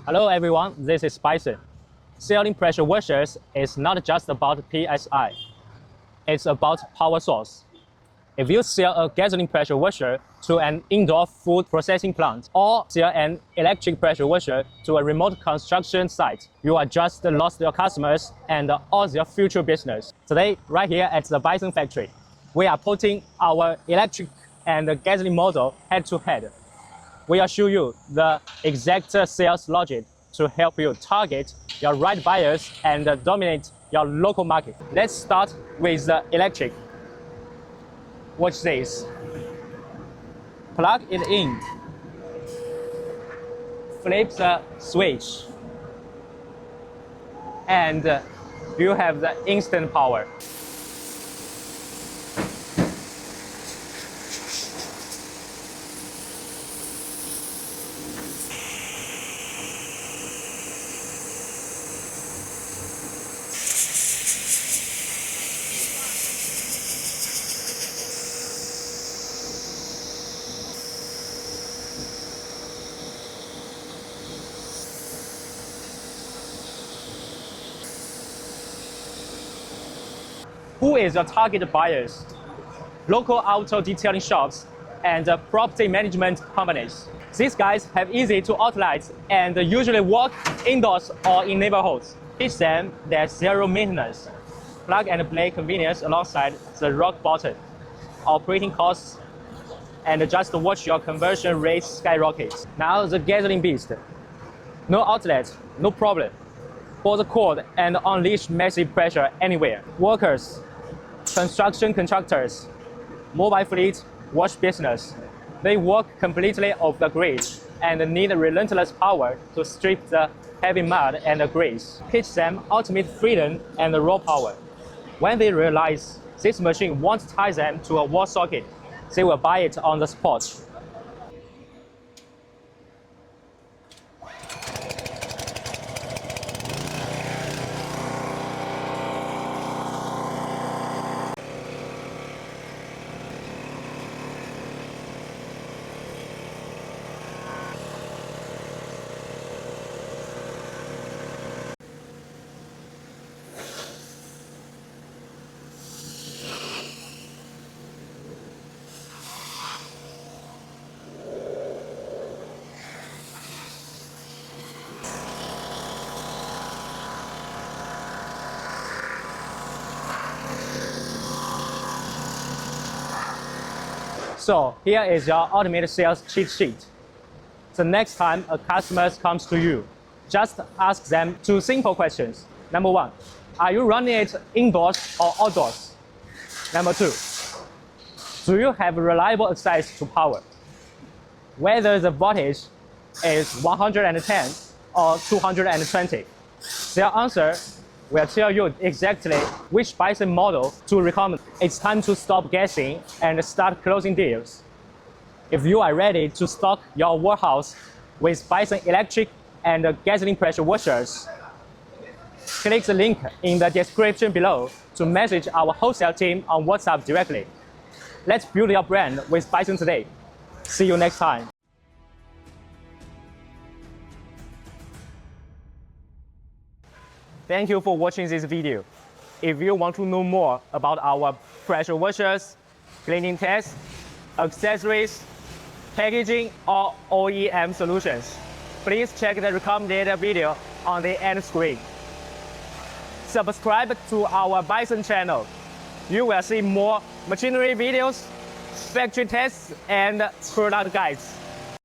Hello everyone, this is Bison. Selling pressure washers is not just about PSI. It's about power source. If you sell a gasoline pressure washer to an indoor food processing plant or sell an electric pressure washer to a remote construction site, you are just lost your customers and all their future business. Today, right here at the Bison factory, we are putting our electric and gasoline model head to head. We will show you the exact sales logic to help you target your right buyers and dominate your local market. Let's start with the electric. Watch this. Plug it in. Flip the switch. And you have the instant power. Who is your target buyers? Local auto detailing shops and property management companies. These guys have easy to outlets and usually work indoors or in neighborhoods. Teach them there's zero maintenance. Plug and play convenience alongside the rock bottom. Operating costs and just watch your conversion rate skyrocket. Now the gasoline beast. No outlet, no problem. Pull the cord and unleash massive pressure anywhere. Workers, construction contractors, mobile fleet, wash business. They work completely off the grid and need relentless power to strip the heavy mud and grease. Teach them ultimate freedom and raw power. When they realize this machine won't tie them to a wall socket, they will buy it on the spot. So here is your automated sales cheat sheet. The next time a customer comes to you, just ask them two simple questions. Number one, are you running it indoors or outdoors? Number two, do you have reliable access to power? Whether the voltage is 110 or 220. Their answer will tell you exactly which Bison model to recommend. It's time to stop guessing and start closing deals. If you are ready to stock your warehouse with Bison electric and gasoline pressure washers, click the link in the description below to message our wholesale team on WhatsApp directly. Let's build your brand with Bison today. See you next time. Thank you for watching this video. If you want to know more about our pressure washers, cleaning tests, accessories, packaging, or OEM solutions, please check the recommended video on the end screen. Subscribe to our Bison channel. You will see more machinery videos, factory tests, and product guides.